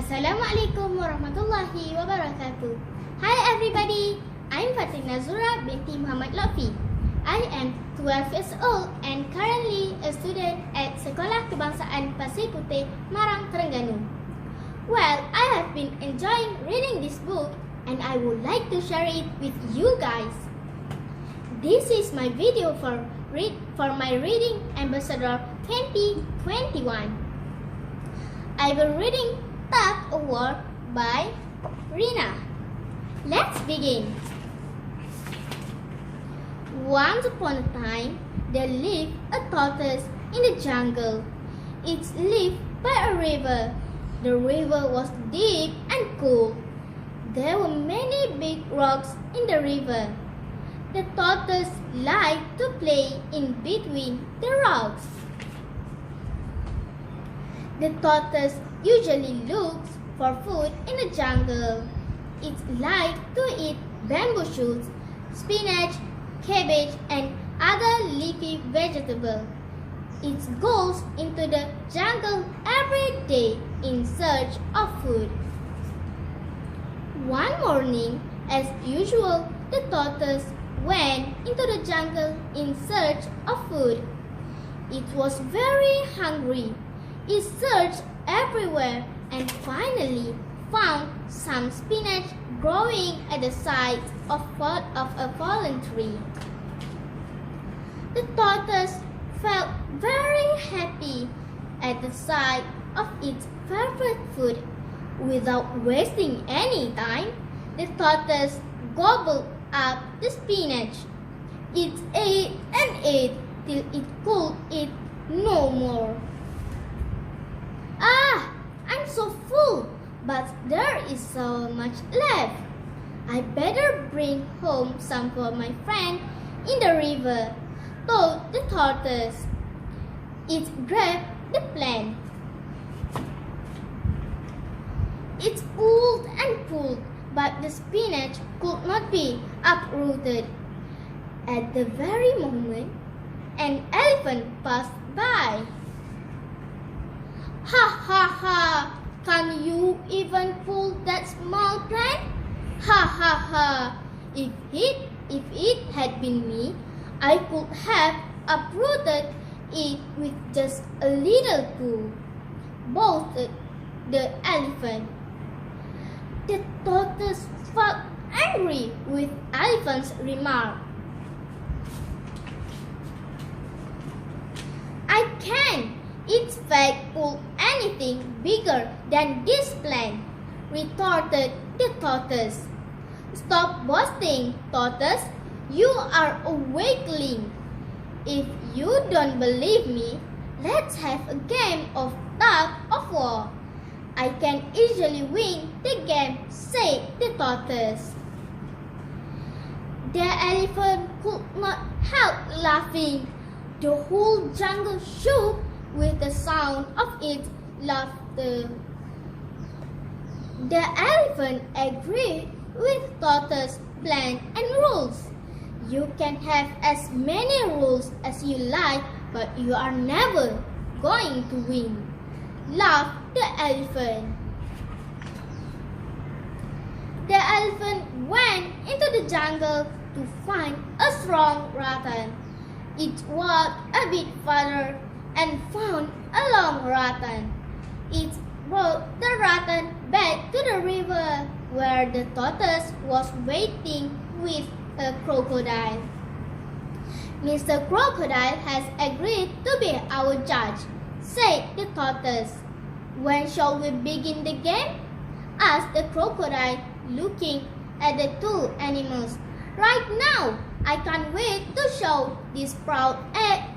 Assalamualaikum warahmatullahi wabarakatuh. Hi everybody, I'm Fatina Zura binti Muhammad Lotfi. I am 12 years old and currently a student at Sekolah Kebangsaan Pasir Putih, Marang, Terengganu. Well, I have been enjoying reading this book and I would like to share it with you guys. This is my video for my Reading Ambassador 2021. I will reading Tug of War by Rina. Let's begin. Once upon a time, there lived a tortoise in the jungle. It lived by a river. The river was deep and cool. There were many big rocks in the river. The tortoise liked to play in between the rocks. The tortoise usually looks for food in the jungle. It likes to eat bamboo shoots, spinach, cabbage, and other leafy vegetables. It goes into the jungle every day in search of food. One morning, as usual, the tortoise went into the jungle in search of food. It was very hungry. It searched everywhere and finally found some spinach growing at the side of a fallen tree. The tortoise felt very happy at the sight of its favorite food. Without wasting any time, the tortoise gobbled up the spinach. It ate and ate till it could eat no more. Ah, I'm so full, but there is so much left. I better bring home some for my friend in the river, thought the tortoise. It grabbed the plant. It pulled and pulled, but the spinach could not be uprooted. At the very moment, an elephant passed by. Ha ha ha! Can you even pull that small plant? Ha ha ha! If it had been me, I could have uprooted it with just a little pull, boasted the elephant. The tortoise felt angry with elephant's remark. I can't! Its back pull anything bigger than this plant, retorted the tortoise. Stop boasting, tortoise. You are a weakling. If you don't believe me, let's have a game of tug of war. I can easily win the game, said the tortoise. The elephant could not help laughing. The whole jungle shook with the sound of its laughter. The elephant agreed with tortoise's plan and rules. You can have as many rules as you like, but you are never going to win, laughed the elephant. The elephant went into the jungle to find a strong rattan. It walked a bit farther and found a long rattan. It brought the rattan back to the river where the tortoise was waiting with a crocodile. Mr. Crocodile has agreed to be our judge, said the tortoise. When shall we begin the game? Asked the crocodile, looking at the two animals. Right now, I can't wait to show this proud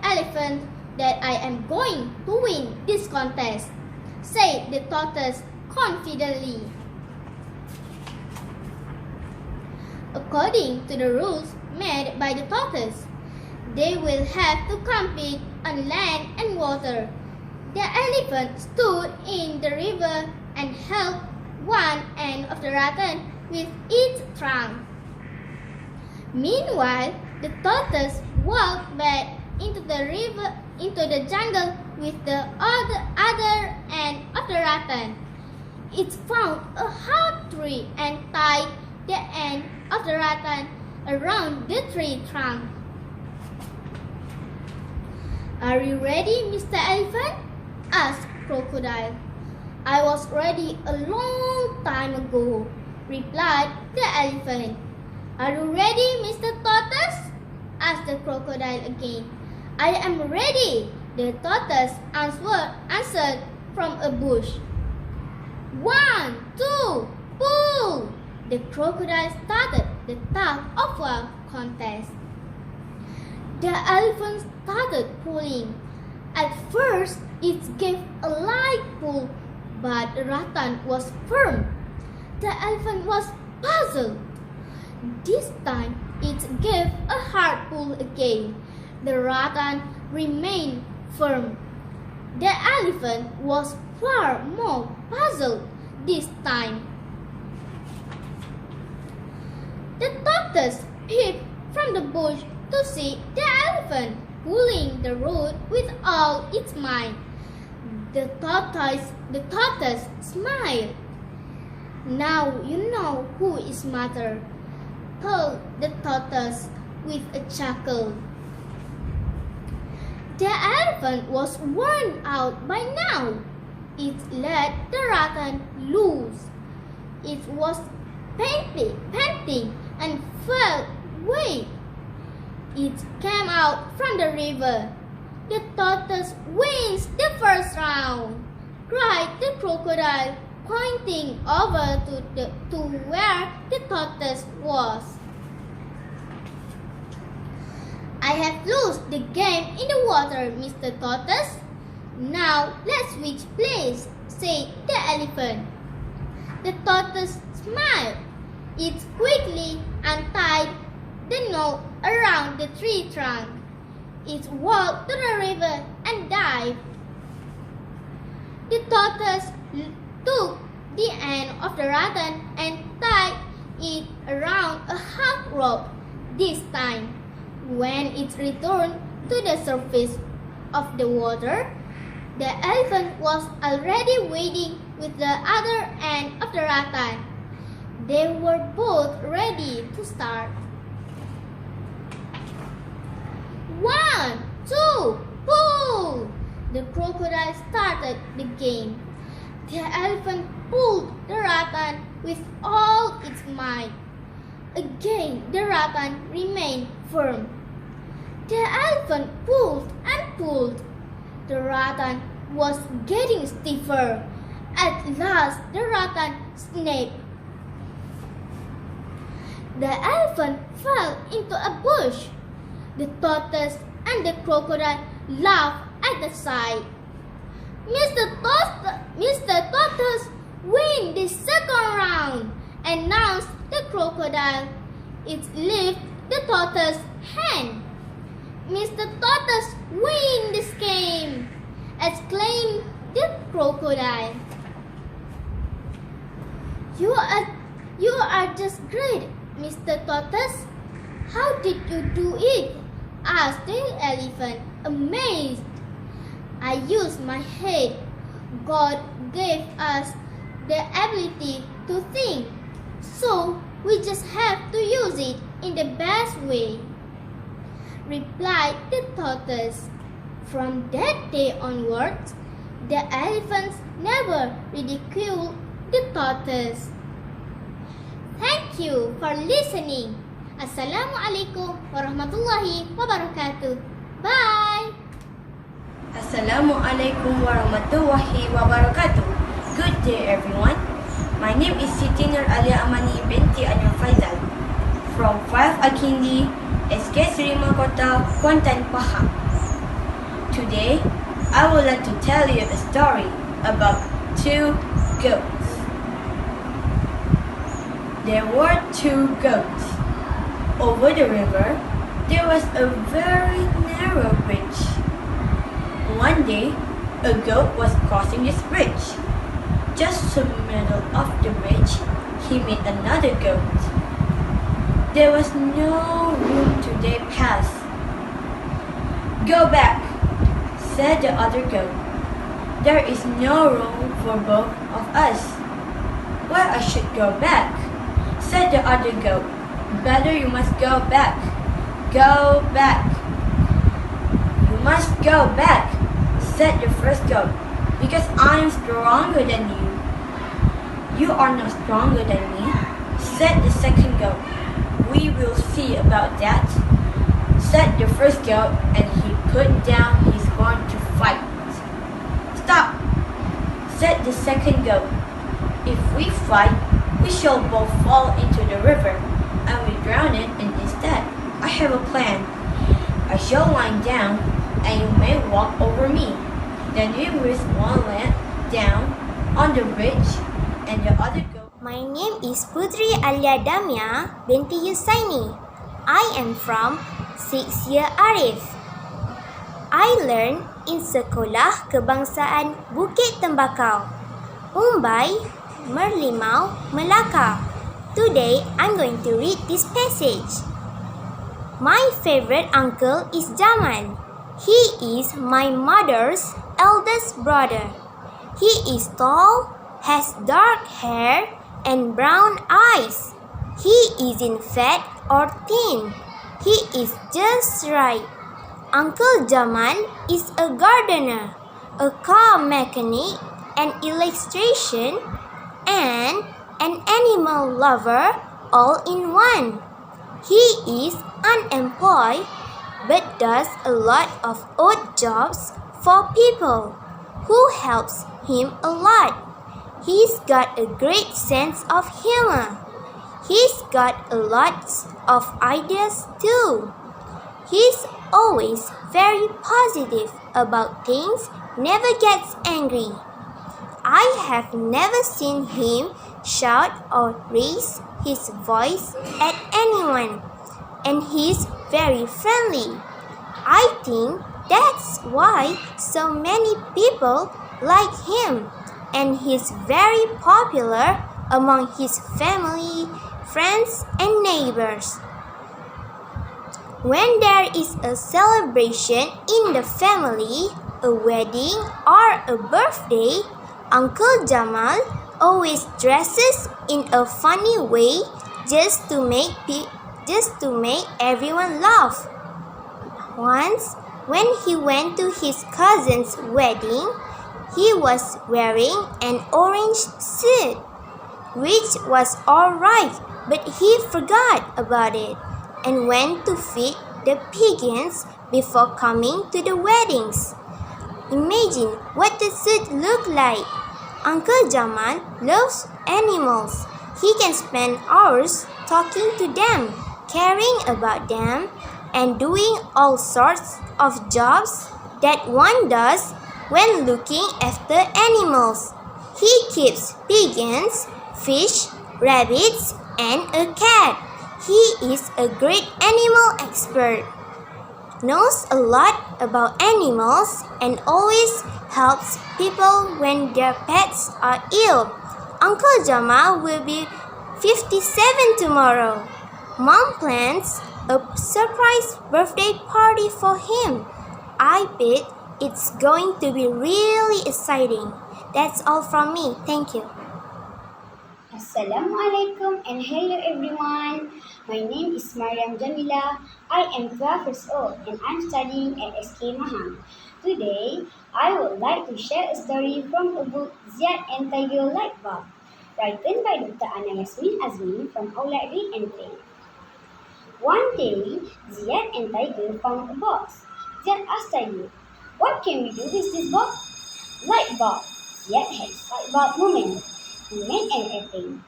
elephant that I am going to win this contest, said the tortoise confidently. According to the rules made by the tortoise, they will have to compete on land and water. The elephant stood in the river and held one end of the rattan with its trunk. Meanwhile, the tortoise walked back into the jungle with the other end of the rattan. It found a hard tree and tied the end of the rattan around the tree trunk. "Are you ready, Mr. Elephant?" asked Crocodile. "I was ready a long time ago," replied the elephant. "Are you ready, Mr. Tortoise?" asked the crocodile again. "I am ready," the tortoise answered from a bush. "1, 2, pull!" The crocodile started the tug-of-war contest. The elephant started pulling. At first, it gave a light pull, but the rattan was firm. The elephant was puzzled. This time, it gave a hard pull again. The rattan remained firm. The elephant was far more puzzled this time. The tortoise peeped from the bush to see the elephant pulling the root with all its might. The tortoise smiled. "Now you know who is smarter," told the tortoise with a chuckle. The elephant was worn out by now. It let the rattan loose. It was panting and felt weak. It came out from the river. "The tortoise wins the first round," cried the crocodile, pointing over to where the tortoise was. "I have lost the game in the water, Mr. Tortoise. Now let's switch place," said the elephant. The tortoise smiled. It quickly untied the knot around the tree trunk. It walked to the river and dived. The tortoise took the end of the rattan and tied it around a hard rope. This time, when it returned to the surface of the water, the elephant was already waiting with the other end of the rattan. They were both ready to start. 1, 2, pull! The crocodile started the game. The elephant pulled the rattan with all its might. Again, the rattan remained firm. The elephant pulled and pulled. The rattan was getting stiffer. At last, the rattan snapped. The elephant fell into a bush. The tortoise and the crocodile laughed at the sight. Mr. Tortoise win the second round," announced the crocodile. It lifted the tortoise's hand. "Mr. Tortoise win this game," exclaimed the crocodile. You are just great, Mr. Tortoise. How did you do it?" asked the elephant, amazed. "I used my head. God gave us the ability to think, so we just have to use it in the best way," replied the tortoise. From that day onwards, the elephants never ridiculed the tortoise. Thank you for listening. Assalamualaikum warahmatullahi wabarakatuh. Bye. Assalamualaikum warahmatullahi wabarakatuh. Good day, everyone. My name is Siti Nur Alia Amani binti Anwar Faizal from 5 Akindi, SK Serima Kota, Kuantan, Pahang. Today, I would like to tell you a story about two goats. There were two goats. Over the river, there was a very narrow bridge. One day, a goat was crossing this bridge. Just in the middle of the bridge, he he met another goat. There was no room to their path. "Go back," said the other goat. "There is no room for both of us." "Well, I should go back," said the other goat. "Better you must go back. Go back." "You must go back," said the first goat, "because I am stronger than you." "You are not stronger than me," said the second goat. "We will see about that," said the first goat, and he put down his horn to fight. "Stop," said the second goat. "If we fight, we shall both fall into the river, and we drown it in instead. I have a plan. I shall lie down, and you may walk over me. Then we will one leg down on the bridge, and the other goat." My name is Putri Alia Damia binti Yusaini. I am from 6th year Arif. I learn in Sekolah Kebangsaan Bukit Tembakau, Umbai, Merlimau, Melaka. Today I'm going to read this passage. My favorite uncle is Jamal. He is my mother's eldest brother. He is tall, has dark hair, and brown eyes. He isn't fat or thin. He is just right. Uncle Jamal is a gardener, a car mechanic, an electrician, and an animal lover all in one. He is unemployed but does a lot of odd jobs for people who helps him a lot. He's got a great sense of humor. He's got a lot of ideas too. He's always very positive about things, never gets angry. I have never seen him shout or raise his voice at anyone, and he's very friendly. I think that's why so many people like him, and he's very popular among his family, friends, and neighbors. When there is a celebration in the family, a wedding or a birthday, Uncle Jamal always dresses in a funny way just to make everyone laugh. Once, when he went to his cousin's wedding, he was wearing an orange suit, which was alright, but he forgot about it and went to feed the pigeons before coming to the weddings. Imagine what the suit looked like. Uncle Jamal loves animals. He can spend hours talking to them, caring about them, and doing all sorts of jobs that one does when looking after animals. He keeps pigeons, fish, rabbits, and a cat. He is a great animal expert, knows a lot about animals, and always helps people when their pets are ill. Uncle Jamal will be 57 tomorrow. Mom plans a surprise birthday party for him. I bet it's going to be really exciting. That's all from me. Thank you. Assalamualaikum and hello everyone. My name is Mariam Jamila. I am 12 years old and I'm studying at SK Mahang. Today, I would like to share a story from a book Ziad and Tiger Light Bulb, written by Dr. Ana Yasmin Azmi from Outreach and Play. One day, Ziad and Tiger found a box. Ziad asked Tiger, "What can we do with this box?" "Light bulb." Ziad had a light bulb moment. He made an airplane.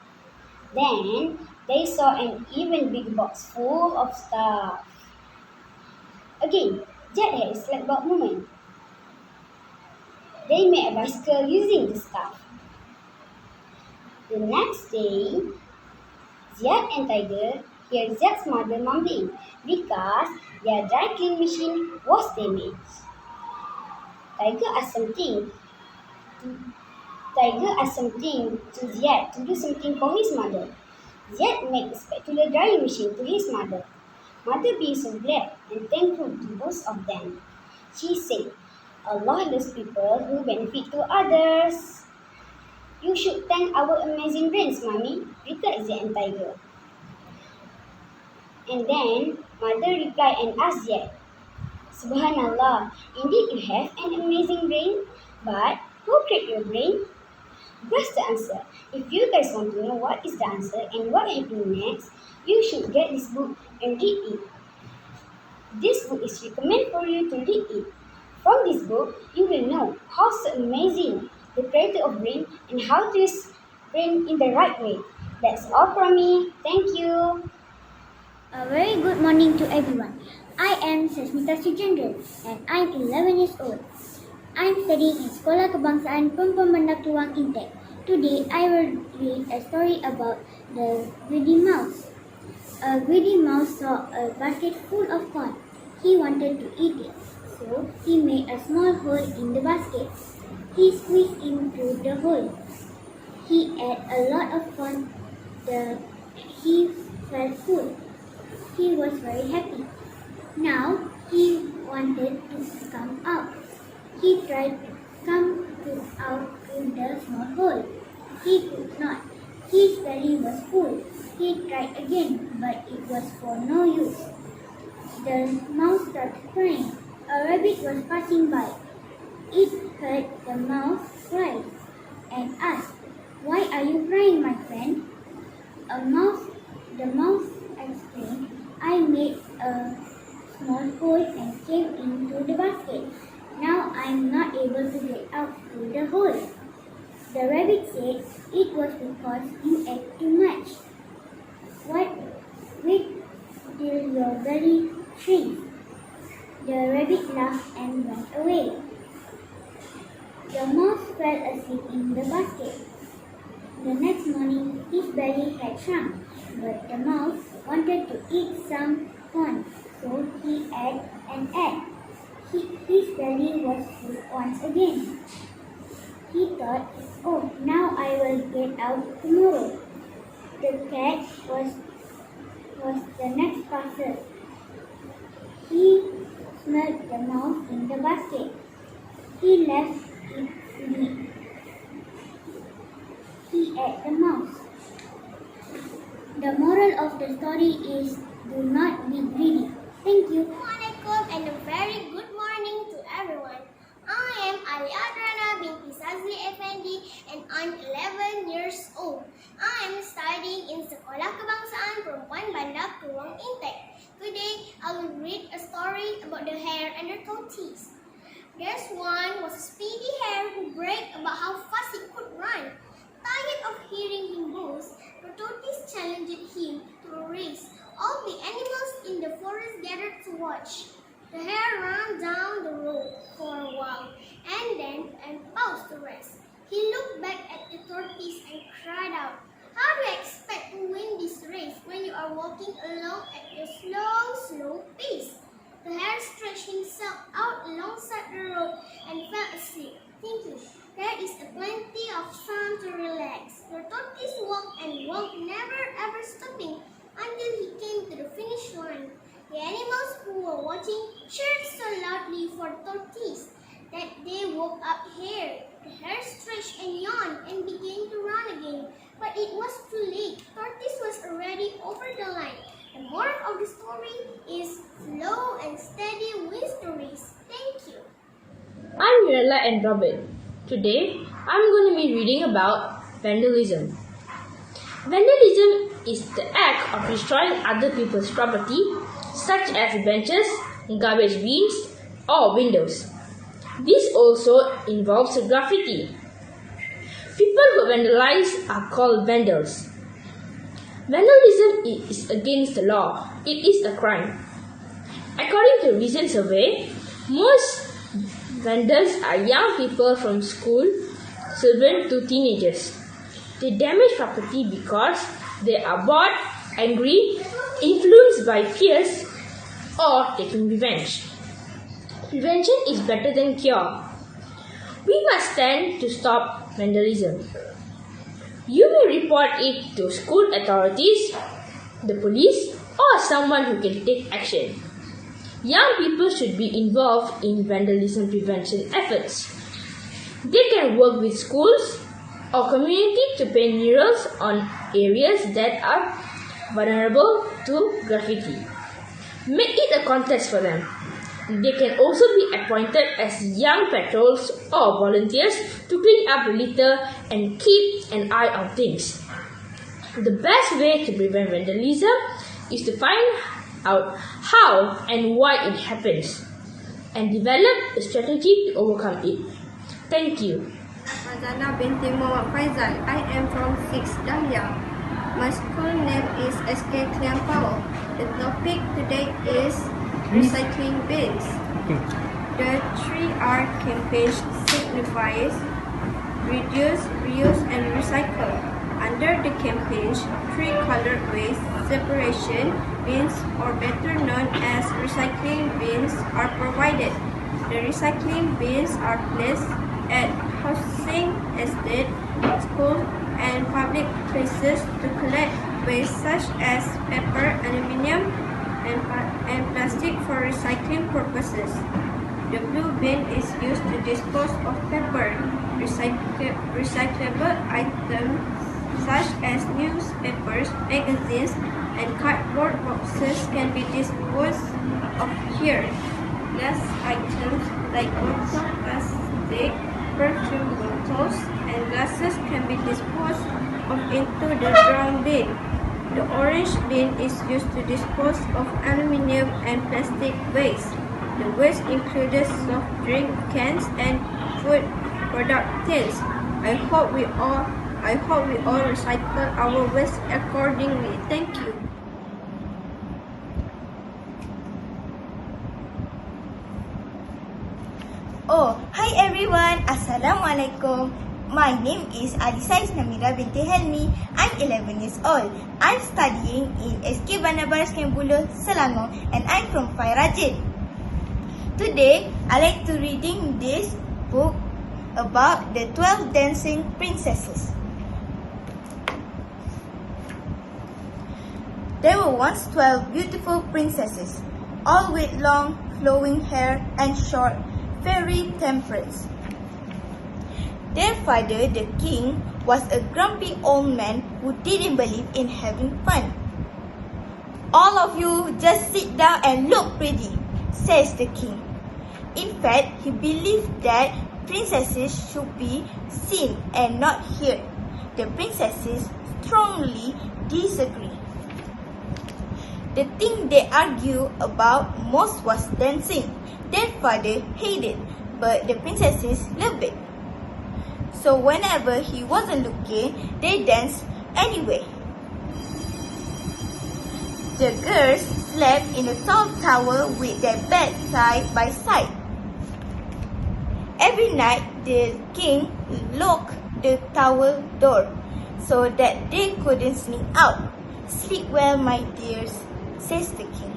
Then they saw an even bigger box full of stuff. Again, Ziad had a light bulb moment. They made a bicycle using the stuff. The next day, Ziad and Tiger heard Ziad's mother mumbling because their dry clean machine was damaged. Tiger asked something Tiger asked something to Ziad to do something for his mother. Ziad made a spatula drying machine to his mother. Mother being so glad and thankful to both of them. She said, Allah loves people who benefit to others. You should thank our amazing brains, Mommy, replied Ziad and Tiger. And then mother replied and asked Ziad, Subhanallah, indeed you have an amazing brain, but who created your brain? That's the answer. If you guys want to know what is the answer and what happened next, you should get this book and read it. This book is recommended for you to read it. From this book, you will know how so amazing the creator of brain and how to use brain in the right way. That's all from me. Thank you. A very good morning to everyone. I am Sasmita Sujendra and I'm 11 years old. I'm studying in Sekolah Kebangsaan Perempuan Bandar Keluang Intek. Today I will read a story about the greedy mouse. A greedy mouse saw a basket full of corn. He wanted to eat it, so he made a small hole in the basket. He squeezed into the hole. He ate a lot of corn. He felt full. He was very happy. Now he wanted to come out. He tried to come out through the small hole. He could not. His belly was full. He tried again, but it was for no use. The mouse started crying. A rabbit was passing by. It heard the mouse cry and asked, "Why are you crying, my friend?" The mouse explained, "I made a small hole and came into the basket. Now I am not able to get out through the hole." The rabbit said, "It was because you ate too much. Wait till your belly shrinks." The rabbit laughed and went away. The mouse fell asleep in the basket. The next morning, his belly had shrunk, but the mouse wanted to eat some corn, so he ate and ate. His belly was full once again. He thought, "Oh, now I will get out tomorrow." The cat was the next passer. He smelled the mouse in the basket. He left it sleep. He ate the mouse. The moral of the story is, do not be greedy. Thank you. Assalamualaikum and a very good morning to everyone. I am Ali Adrana binti Sazli Effendi and I'm 11 years old. I am studying in Sekolah Kebangsaan Perempuan Bandar Keluang Intek. Today I will read a story about the hare and the tortoise. There's one was a speedy hare who bragged about how fast he could run. Tired of hearing him boast, the tortoise challenged him to a race. All the animals in the forest gathered to watch. The hare ran down the road for a while and paused to rest. He looked back at the tortoise and cried out, "How do you expect to win this race when you are walking along at a slow pace?" The hare stretched himself out alongside the road and fell asleep, thinking, "There is plenty of sun to relax." The tortoise walked and walked, never ever stopping until he came to the finish line. The animals who were watching cheered so loudly for the tortoise that they woke up hare. The hare stretched and yawned and began to run again, but it was too late. Tortoise was already over the line. The moral of the story is slow and steady wins the race. Thank you. I'm Mirella and Robert. Today, I'm going to be reading about vandalism. Vandalism is the act of destroying other people's property, such as benches, garbage bins, or windows. This also involves graffiti. People who vandalize are called vandals. Vandalism is against the law. It is a crime. According to a recent survey, most vandals are young people from school, children to teenagers. They damage property because they are bored, angry, influenced by fears, or taking revenge. Prevention is better than cure. We must stand to stop vandalism. You may report it to school authorities, the police, or someone who can take action. Young people should be involved in vandalism prevention efforts. They can work with schools or community to paint murals on areas that are vulnerable to graffiti. Make it a contest for them. They can also be appointed as young patrols or volunteers to clean up the litter and keep an eye on things. The best way to prevent vandalism is to find out how and why it happens and develop a strategy to overcome it. Thank you. Fazana binti Muhammad Faizal. I am from 6 Dahlia. My school name is SK Kliampao. The topic today is recycling bins. The 3R campaign signifies reduce, reuse and recycle. Under the campaign, 3 colored waste separation bins, or better known as recycling bins, are provided. The recycling bins are placed at housing estate, schools, and public places to collect waste such as paper, aluminium, and plastic for recycling purposes. The blue bin is used to dispose of paper. Recyclable items such as newspapers, magazines, and cardboard boxes can be disposed of here. Glass items like bottle plastic, perfume bottles, and glasses can be disposed of into the brown bin. The orange bin is used to dispose of aluminium and plastic waste. The waste includes soft drink cans and food product tins. I hope we all recycle our waste accordingly. Thank you. Oh, hi everyone. Assalamualaikum. My name is Alisa Isnamira binti Helmi. I'm 11 years old. I'm studying in SK Bandar Barat Kembulu, Selangor, and I'm from Fairajin. Today, I like to reading this book about the 12 dancing princesses. There were once 12 beautiful princesses, all with long, flowing hair and short, fairy temperance. Their father, the king, was a grumpy old man who didn't believe in having fun. All of you just sit down and look pretty, says the king. In fact, he believed that princesses should be seen and not heard. The princesses strongly disagree. The thing they argued about most was dancing. Their father hated, but the princesses loved it. So whenever he wasn't looking, they danced anyway. The girls slept in a tall tower with their beds side by side. Every night, the king locked the tower door so that they couldn't sneak out. Sleep well, my dears, says the king.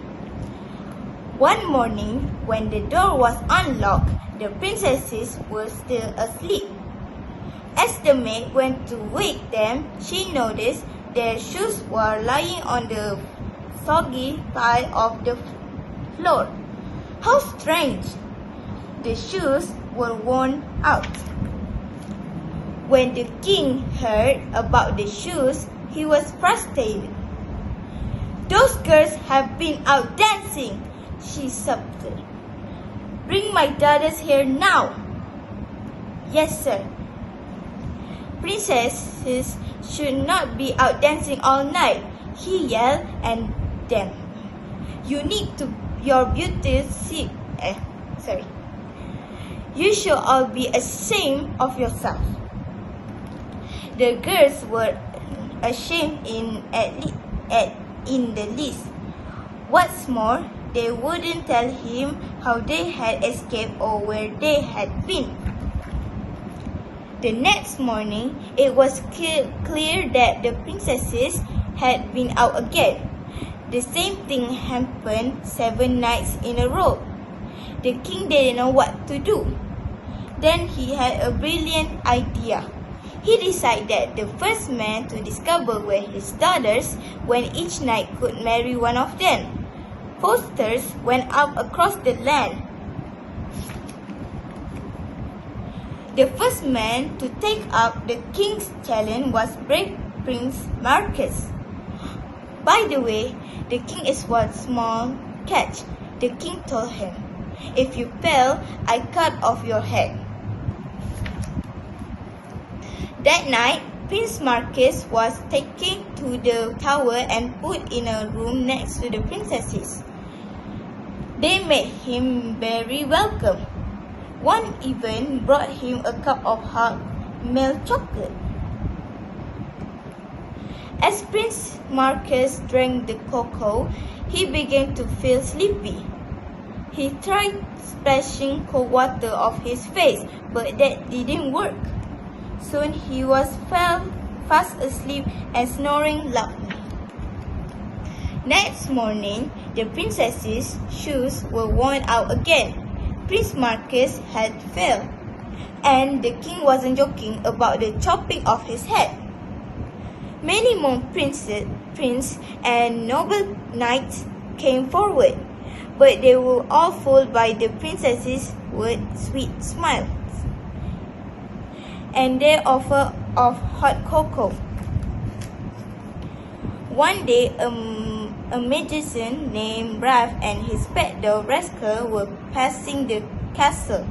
One morning, when the door was unlocked, the princesses were still asleep. As the maid went to wake them, she noticed their shoes were lying on the soggy tile of the floor. How strange! The shoes were worn out. When the king heard about the shoes, he was frustrated. Those girls have been out dancing, she sobbed. Bring my daughters here now. Yes, sir. Princesses should not be out dancing all night, he yelled at them. You need to your beauty You should all be ashamed of yourself. The girls were ashamed in the least. What's more, they wouldn't tell him how they had escaped or where they had been. The next morning, it was clear that the princesses had been out again. The same thing happened 7 nights in a row. The king didn't know what to do. Then he had a brilliant idea. He decided that the first man to discover where his daughters went each night could marry one of them. Posters went up across the land. The first man to take up the king's challenge was brave Prince Marcus. By the way, the king is one small catch, the king told him. If you fail, I cut off your head. That night, Prince Marcus was taken to the tower and put in a room next to the princesses. They made him very welcome. One even brought him a cup of hot milk chocolate. As Prince Marcus drank the cocoa, he began to feel sleepy. He tried splashing cold water off his face, but that didn't work. Soon he fell fast asleep and snoring loudly. Next morning, the princess's shoes were worn out again. Prince Marcus had failed, and the king wasn't joking about the chopping off his head. Many more prince and noble knights came forward, but they were all fooled by the princess's sweet smiles and their offer of hot cocoa. One day, a magician named Ralph and his pet dog Rascal were passing the castle.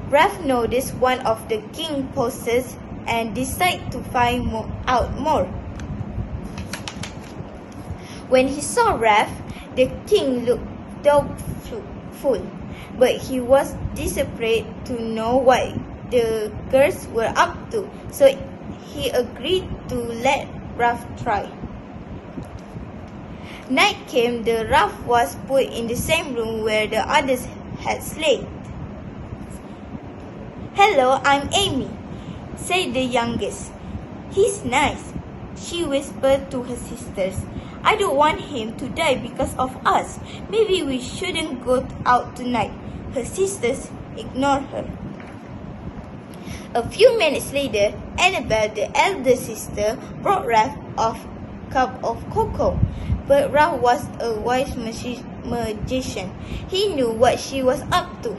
Ralph noticed one of the king's posters and decided to find out more. When he saw Ralph, the king looked doubtful, but he was desperate to know what the girls were up to, so he agreed to let Ralph try. Night came, the Ralph was put in the same room where the others had slept. "Hello, I'm Amy," said the youngest. "He's nice," she whispered to her sisters. "I don't want him to die because of us. Maybe we shouldn't go out tonight." Her sisters ignored her. A few minutes later, Annabelle, the elder sister, brought Ralph a cup of cocoa. But Ralph was a wise magician. He knew what she was up to.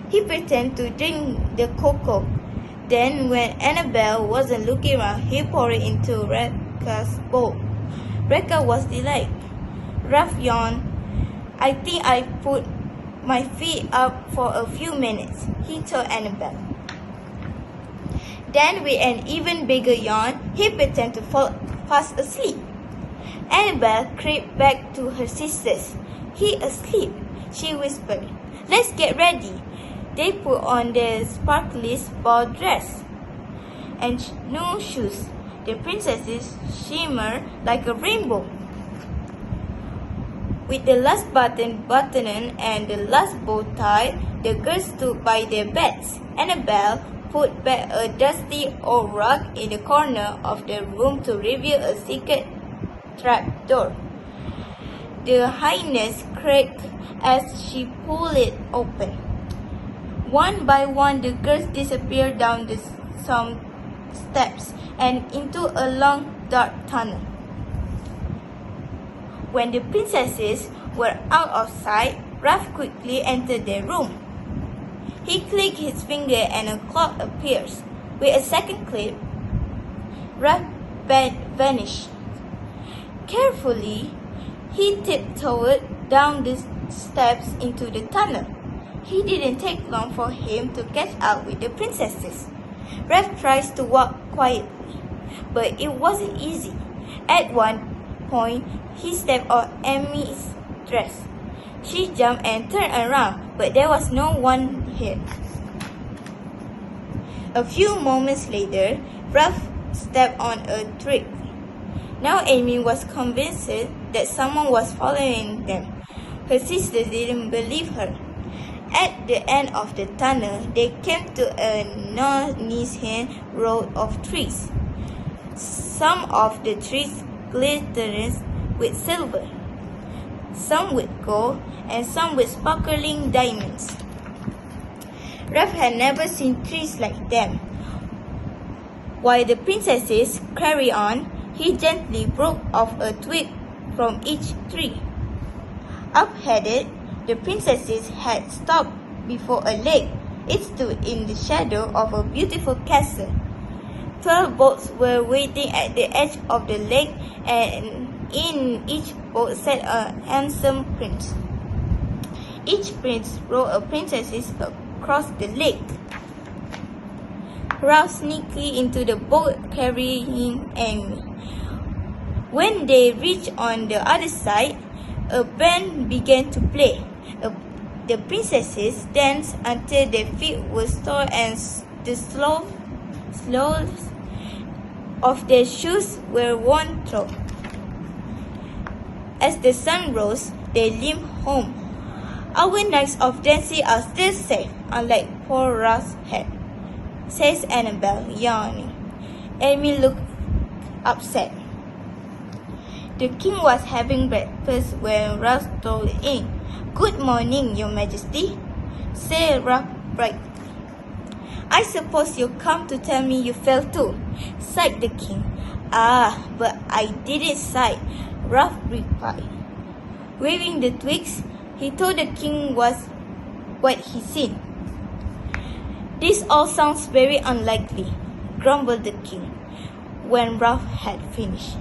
He pretended to drink the cocoa. Then, when Annabelle wasn't looking around, he poured it into Ralph's bowl. Ralph was delighted. Ralph yawned. "I think I put my feet up for a few minutes," he told Annabelle. Then, with an even bigger yawn, he pretended to fall fast asleep. Annabelle crept back to her sisters. "He asleep," she whispered. "Let's get ready." They put on their sparkly ball dress and no shoes. The princesses shimmered like a rainbow. With the last button buttoned and the last bow tied, the girls stood by their beds. Annabelle put back a dusty old rug in the corner of the room to reveal a secret trapdoor. The harness cracked as she pulled it open. One by one, the girls disappeared down some steps and into a long, dark tunnel. When the princesses were out of sight, Ralph quickly entered their room. He clicked his finger and a clock appeared. With a second click, Ralph vanished. Carefully, he tiptoed down the steps into the tunnel. It didn't take long for him to catch up with the princesses. Ralph tries to walk quietly, but it wasn't easy. At one point, he stepped on Amy's dress. She jumped and turned around, but there was no one here. A few moments later, Ralph stepped on a twig. Now Amy was convinced that someone was following them. Her sisters didn't believe her. At the end of the tunnel, they came to a no-knees-high row of trees. Some of the trees glittered with silver, some with gold, and some with sparkling diamonds. Ralph had never seen trees like them. While the princesses carried on, he gently broke off a twig from each tree. Up-headed, the princesses had stopped before a lake. It stood in the shadow of a beautiful castle. 12 boats were waiting at the edge of the lake, and in each boat sat a handsome prince. Each prince rowed a princess across the lake. Ralph sneaked into the boat carrying Amy. When they reached on the other side, a band began to play. The princesses danced until their feet were sore and the soles of their shoes were worn through. As the sun rose, they limped home. Our nights of dancing are still safe, unlike poor Ralph's head, says Annabel, yawning. Amy looked upset. The king was having breakfast when Ralph strolled in. "Good morning, your majesty," said Ralph brightly. "I suppose you come to tell me you fell too," sighed the king. "Ah, but I didn't sigh," Ralph replied. Waving the twigs, he told the king what he seen. "This all sounds very unlikely," grumbled the king when Ralph had finished.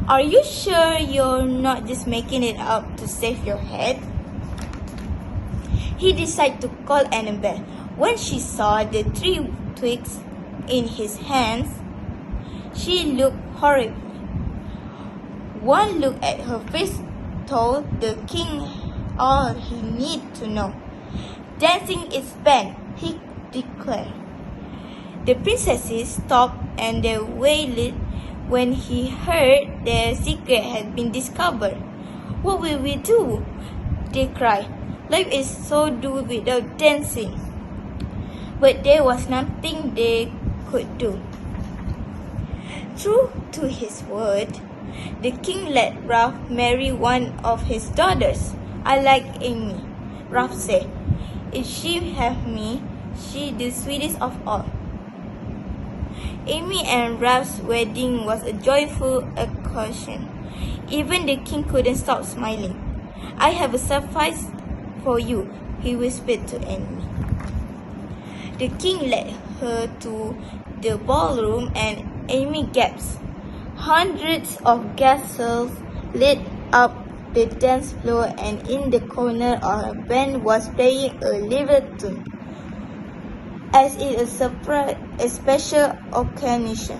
"Are you sure you're not just making it up to save your head?" He decided to call Annabel. When she saw the 3 twigs in his hands, she looked horrible. One look at her face told the king all he needed to know. "Dancing is banned," he declared. The princesses stopped and they wailed when he heard their secret had been discovered. "What will we do?" they cried. "Life is so dull without dancing." But there was nothing they could do. True to his word, the king let Ralph marry one of his daughters. "I like Amy," Ralph said. "If she have me, she's the sweetest of all." Amy and Ralph's wedding was a joyful occasion. Even the king couldn't stop smiling. "I have a surprise for you," he whispered to Amy. The king led her to the ballroom and Amy gasped. Hundreds of candles lit up the dance floor, and in the corner a band was playing a little tune. As it is a special occasion,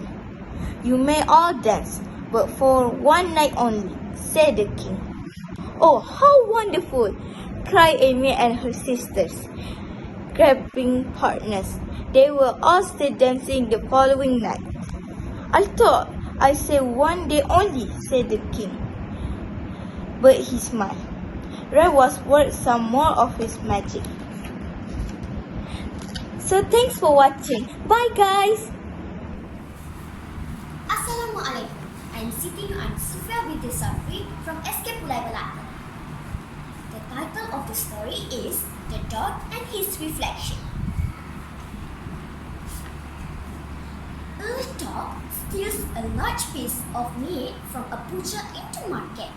"You may all dance, but for one night only," said the king. "Oh, how wonderful!" cried Amy and her sisters, grabbing partners. They were all still dancing the following night. "I thought I said one day only," said the king. But he smiled. Ralph was worth some more of his magic. So thanks for watching. Bye guys! Assalamualaikum. I'm Siti Nur Sufia binti Safri from SK Pulai Belaka. The title of the story is The Dog and His Reflection. A dog steals a large piece of meat from a butcher into market.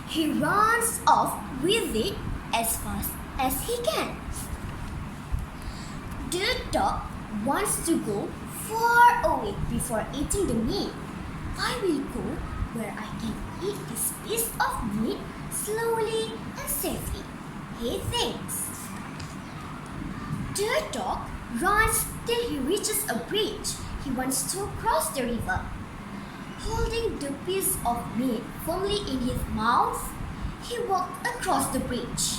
He runs off with it as fast as he can. The dog wants to go far away before eating the meat. "I will go where I can eat this piece of meat slowly and safely," he thinks. The dog runs till he reaches a bridge. He wants to cross the river. Holding the piece of meat firmly in his mouth, he walked across the bridge.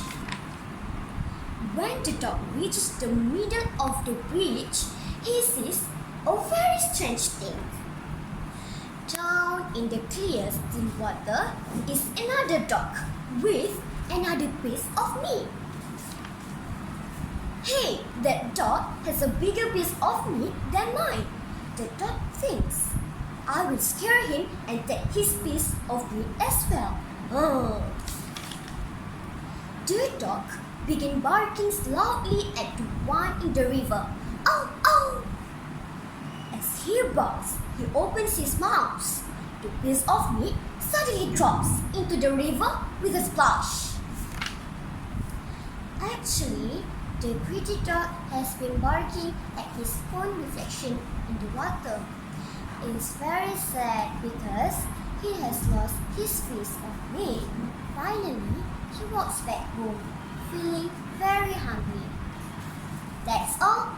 When the dog reaches the middle of the bridge, he sees a very strange thing. Down in the clear still water is another dog with another piece of meat. "Hey, that dog has a bigger piece of meat than mine," the dog thinks. "I will scare him and take his piece of meat as well." The dog began barking loudly at the one in the river. Ow, ow! As he barks, he opens his mouth. The piece of meat suddenly drops into the river with a splash. Actually, the greedy dog has been barking at his own reflection in the water. It is very sad because he has lost his piece of meat. Finally, he walks back home, feeling very hungry. That's all